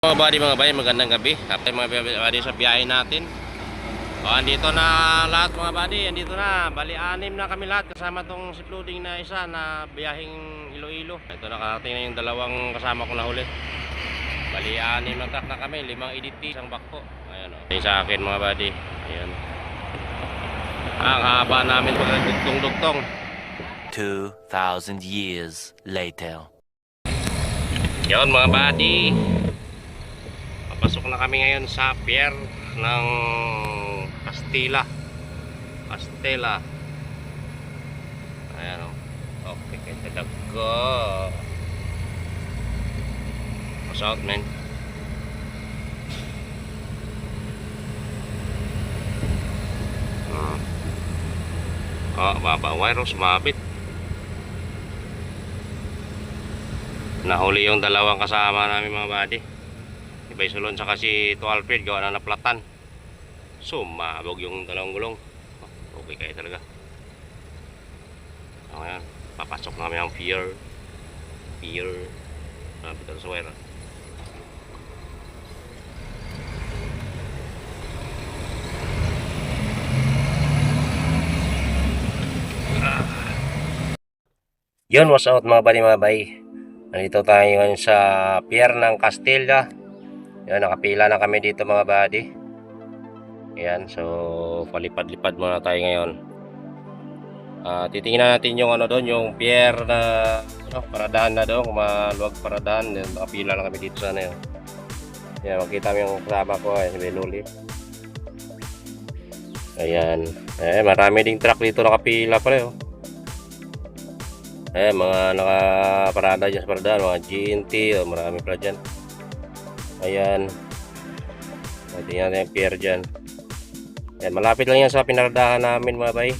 Mga buddy, magandang gabi. After mga buddy sa biyahe natin. Andito na lahat mga buddy, andito na. Bali, 6 na kami lahat kasama tong si Flooding na isa na biyaheng Iloilo. Ito nakarating na yung dalawang kasama ko na huli. Bali, 6 na truck na kami, 5 EDT, isang bakpo. Ayan o. Yung sa akin mga buddy. Ayan. Ang haba namin pag dugtong-dugtong. 2,000 years later. Yun mga buddy. Pasok na kami ngayon sa pier ng Castilla. Ayan o. Okay, kaya talaga. Watch out, man. Baba wire, sumabit. Nahuli yung dalawang kasama namin mga buddy. Ibay Sulon saka si Alfred gawa na naplatan. Sumabog yung dalawang gulong. Okay kaya talaga. Ayan, papasok namin ang pier. Napit sa wire. Yun, what's out mga bay. Nandito tayo ngayon sa pier ng Castilla. Yan, nakapila na kami dito mga buddy. Ayan, so palipad-lipad muna tayo ngayon. Titingnan natin yung doon, yung pier na paradahan na doon, kung maluwag paradahan. Nakapila na kami dito sana yun. Ayan, makita mo yung kasama ko, si Beluli. Ayan, marami ding truck dito nakapila pala yun. Mga nakaparada dyan sa paradahan, mga GNT, marami pala dyan. Ayan, tingnan natin yung pier dyan. Ayan, malapit lang yan sa pinaradahan namin mga bay.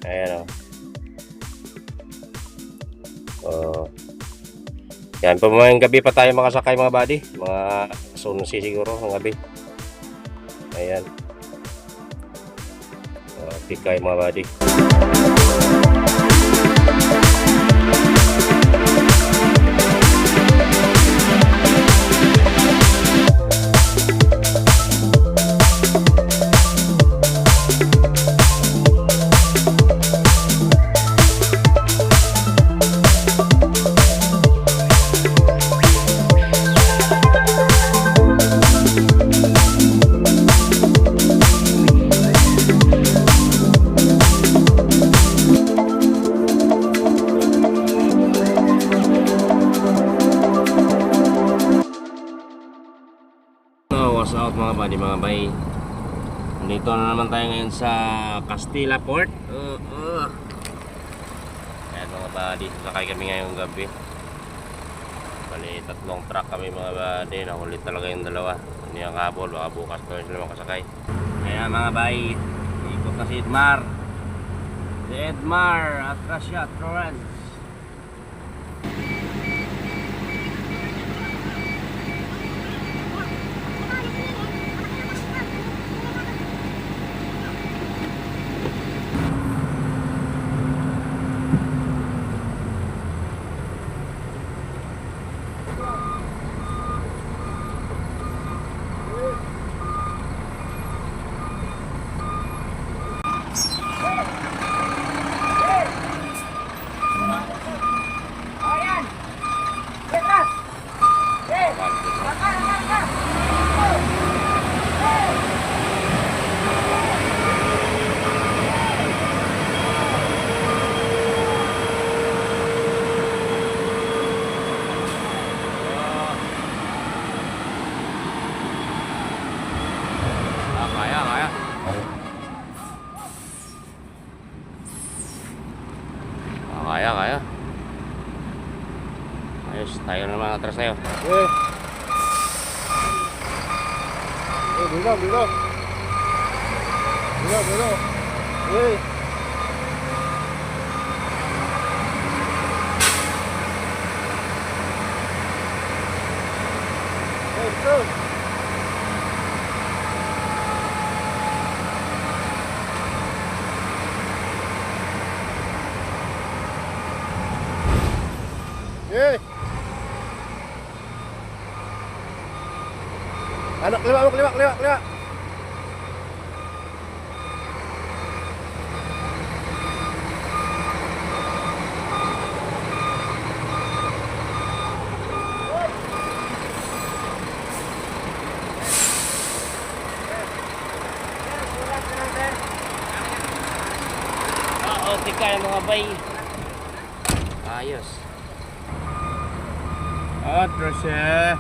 Ayan o. Yan, pumayang gabi pa tayo makasakay mga buddy. Mga sunsi siguro ng gabi. Ayan, pikay mga buddy. What's out mga bay. Dito na naman tayo ngayon sa Castilla Port. Ayan mga buddy, sakay kami ngayong gabi. Bali, 3 truck kami mga buddy. Nakulit talaga yung dalawa. Hindi ang kabol, baka bukas ko sila makasakay. Ayan mga bay, ikot na si Edmar. Si Edmar at Rasha Torrance. Kaya. Ayos, tayo naman atras tayo. Bilo. Ano, kaliwa mo, kaliwa, kaliwa, kaliwa. Okay ka mga bay. Ayos. Atras eh.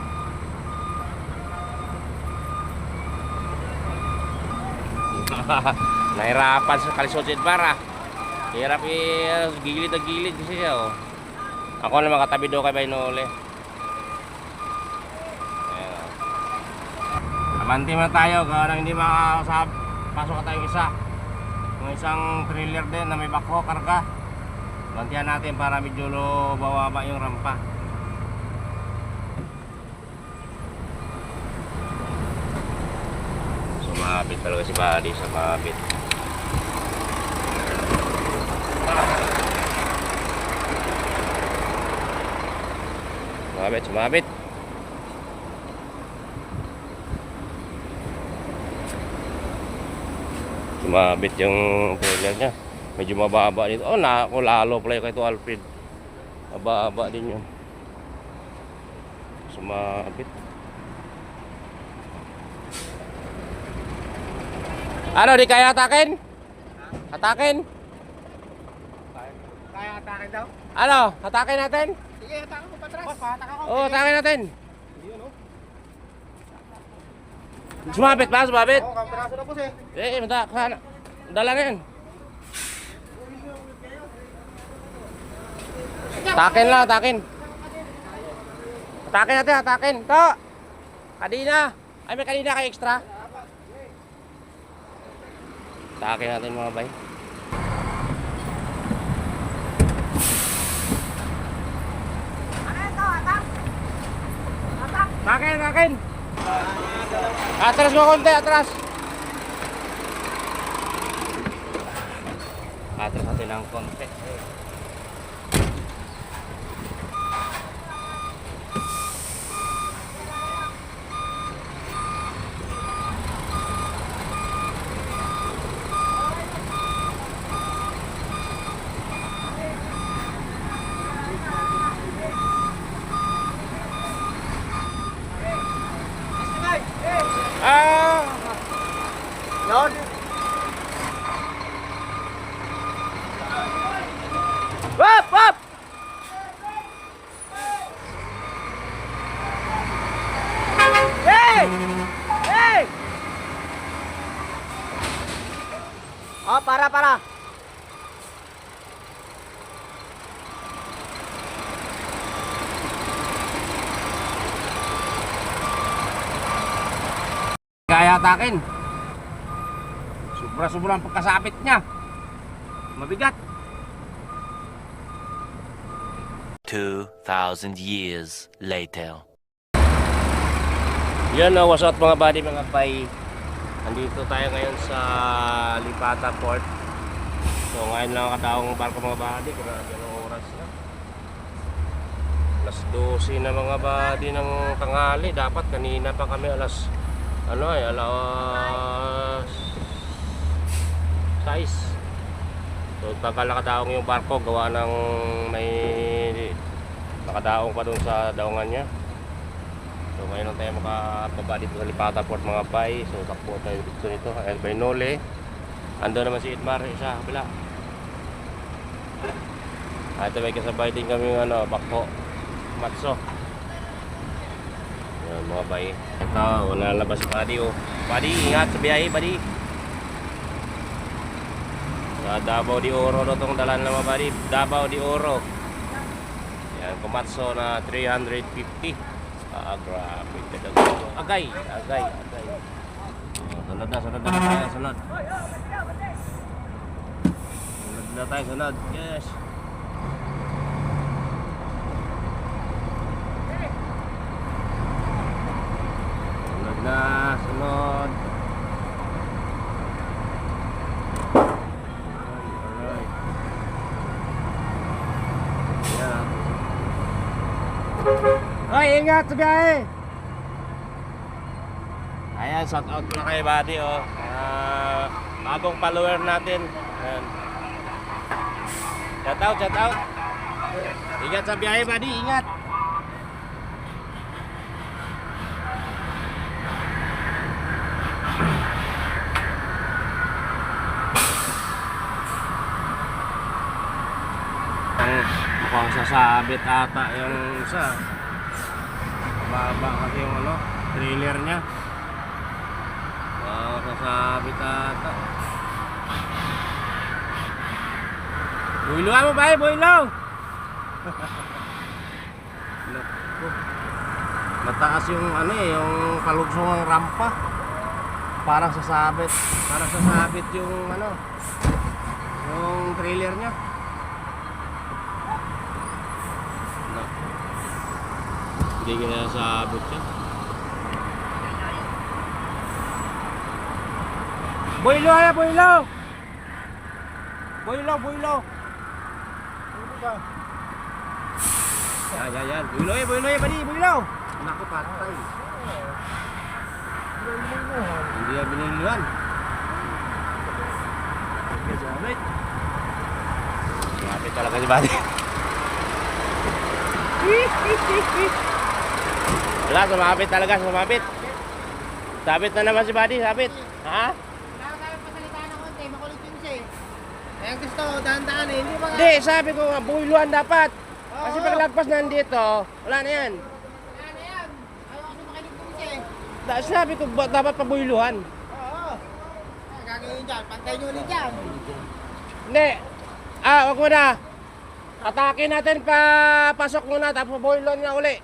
Nahirapan sa kalisod para. Hirap gilid na gilid kasi siya oh. Ako na makatabi daw kay Bainole. Ayan oh. Abante na tayo kaya hindi makapasok ka tayong isa. Yung isang trailer din na may backhoe karga. Bantiyan natin para medyo bababa yung rampa. Sumabit talaga si Buddy, sumabit. Sumabit, sumabit. Sumabit yung trailer niya. Medyo mababa dito. Oh, naku, lalo pala kay ito Alfred. Mababa din yun. Sumabit. Ano, di kaya atakin? Atakin? Kaya atake daw? Ano, atakin natin? Sige, atake ko patras. Boss, patake ako. Oo, atakin natin. Yun, oh. Sumabit ba? Sumabit? Oo, kampiraso na po siya. Dala na yan. Atakin lang, atakin. Atakin natin, atakin. To! Kanina. Ay, may kanina kayo extra. Atakin natin mga bay. Atakin, atakin. Atras mo konti, atras. Atras natin ng konti. Yun. Wap! Wap! Hey! Hey! Oh, para. Kaya atakin. Sobra-sobra ang pagkasapit niya. Mabigat. 2,000 years later. Yan na, what's up mga buddy, mga bay. Nandito tayo ngayon sa Lipata Port. So ngayon lang kadaong barko mga buddy. Grabe ang oras na. Alas 12 na mga buddy ng tanghali. Dapat kanina pa kami alas 6. So pagkalakadaong yung barko gawa ng may nakadaong pa dun sa daungan niya. So ngayon lang tayo makababa dito sa Lipata Port mga bay. So takbo tayo dito nito El Bainole. Ando naman si Edmar isa kabila. Ito may kasabay din kami bako matso. Yan mga bay. Ito wala labas si Buddy oh. Buddy ingat sa biyahe buddy. Sa Davao de Oro na itong dalan na mga buddy. Davao de Oro. Yan, kumatso na 350. Grabe. Agay. Sunod na tayo, sunod. Sunod na tayo, sunod. Yes. Sunod. Ay, ingat sa biyahe. Ayan, shout out na kay buddy, oh. Bagong follower natin. Ayan. Shout out, shout out. Ingat sa biyahe, buddy, ingat. Mukhang sasabit ata yung isa. Baba kasi yung ano, trailer niya. Sasabit ata. Builuhan mo ba eh, builaw? Naku. Mataas yung ano eh, yung kalugsong rampa. Parang sasabit. Parang sasabit yung ano, yung trailer niya. Hindi kaya sabit siya. Boylo ya, boylo! Boylo, boylo! Yan. Boylo ya, buddy, boylo! Naku, patay. Hindi na binilihan. Sabit. Sabit talaga si buddy. Wala, sumabit talaga, sumabit. Sabit na naman si buddy, sabit. Ha? Kailangan tayo pasalitaan ng konti, makulit yun siya eh. Kaya gusto ko, dahan-dahan eh. Hindi ba nga? Hindi, sabi ko nga, builuhan dapat. Kasi paglagpas nandito, wala na yan. Wala na yan. Ayaw kasi makinig yun siya eh. Sabi ko, dapat pabuiluhan. Oo. Gagawin dyan, pantay nyo ulit dyan. Hindi. Wag mo na. Atakin natin pasok muna, tapos builuhan nga uli.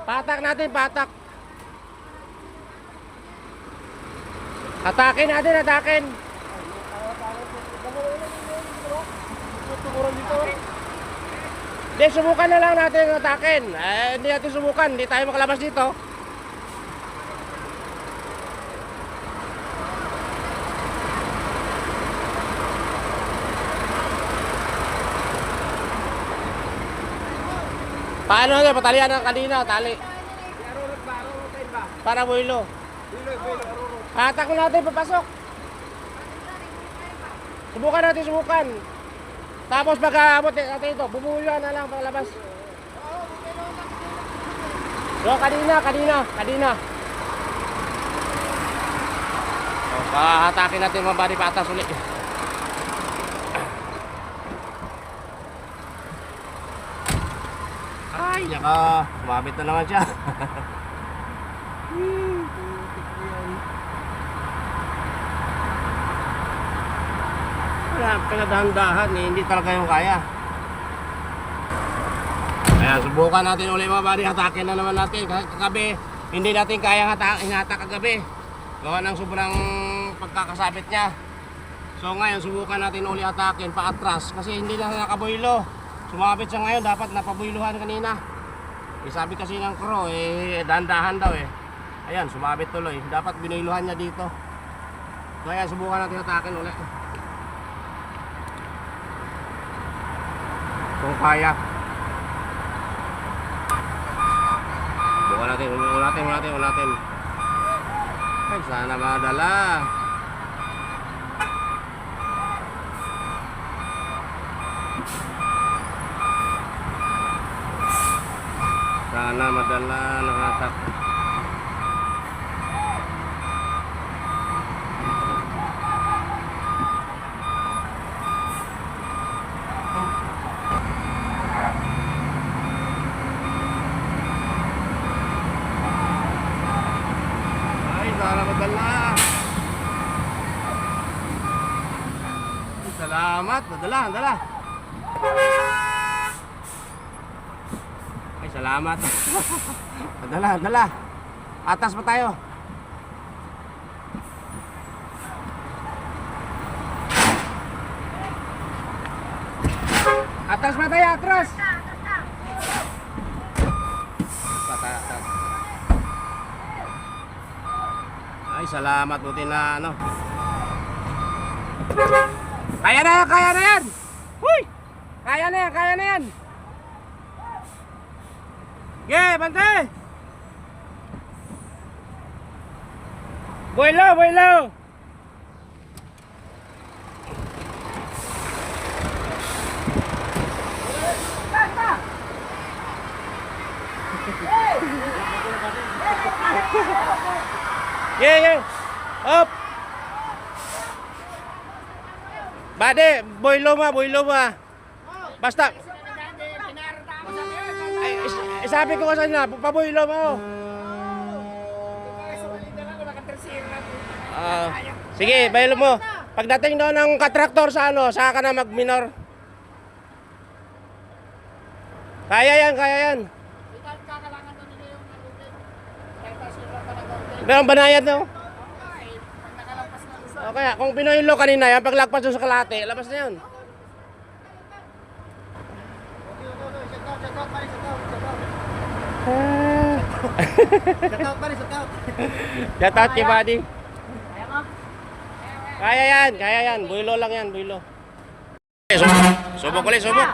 Patak natin, patak. Atakin natin, atakin. Hindi, subukan na lang natin atakin. Hindi natin subukan, hindi tayo makalabas dito. Paano natin? Patalian ng kanina, tali. Para builo. Hatak natin, papasok. Subukan natin, subukan. Tapos pag-aabot natin ito, bumulo na lang palabas. So, kanina. So, hatakin natin mga body patas ulit. Ay, naka, sumabit na naman siya. Wala, pinadahan-dahan eh, hindi talaga yung kaya. Kaya subukan natin ulit mga buddy, hatakin na naman natin. Kagabi, hindi natin kaya hinatak kagabi. Gawa ng sobrang pagkakasabit niya. So ngayon, subukan natin ulit hatakin paatras kasi hindi na nakaboylo. Sumabit siya ngayon, dapat napaboyluhan kanina. Sabi kasi ng crew, dahan-dahan daw eh. Ayan, sumabit tuloy. Dapat binoyluhan niya dito. Kaya subukan natin hatakin ulit. Kung kaya. Bukan natin. Ay, sana madala. Sana madala ng hatak. Sana madala. Salamat, nadala. Ay, salamat. Nadala. Atas pa tayo. Atras pa tayo, atras. Atas. Ay, salamat, buti na ano. Kaya na yan. Huy! Kaya na yan. Boylo, boylo! Yeah, yeah. Up. Bade, boylo ma. Basta. Ay, sabi ko kasi na, paboylo mo. Sige, boylo mo. Pagdating doon ng katraktor sa ano, saka ka na mag-minor. Kaya yan. Meron banayad no? Okay, kung pinoylo kanina yan, paglagpas doon sa kalate, labas na yun. Shout out kay buddy. Kaya yan. Builo lang yan, builo. Subok ulit, subok.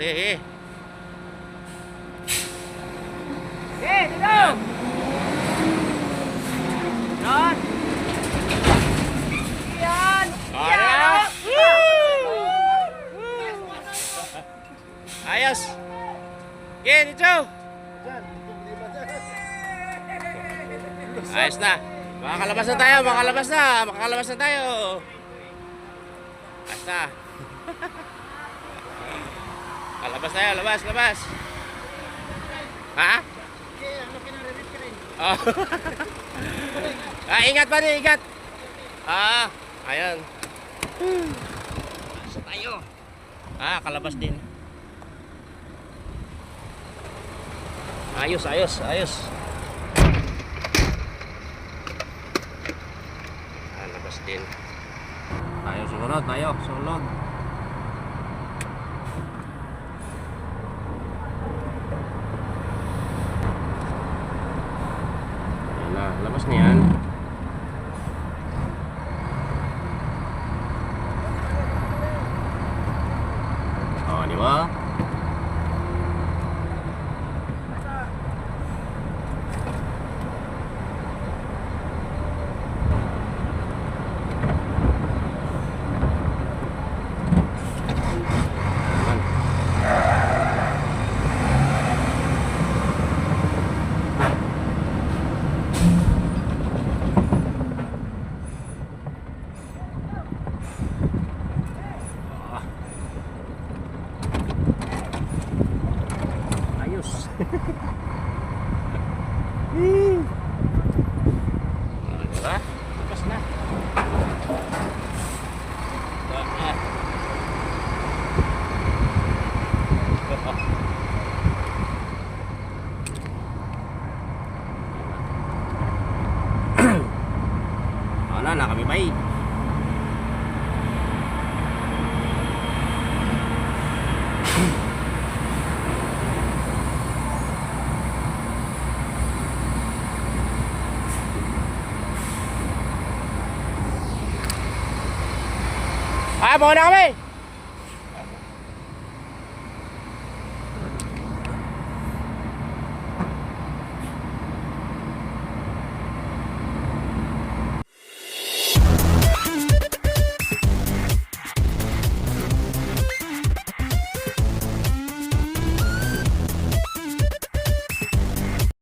Sige. Dito! Yan! Yan! Ayos. Dito. Ayos na. Makakalabas na tayo. Ayos na. Labas. Ha? Oh. Ingat pa rin, ingat. Ayan. Sa tayo. Kalabas din. Ayos. Labas din. Tayo, sunod. Labas na yan. Di ba? Diba? Lepas na. Na kami bay. Muna kami.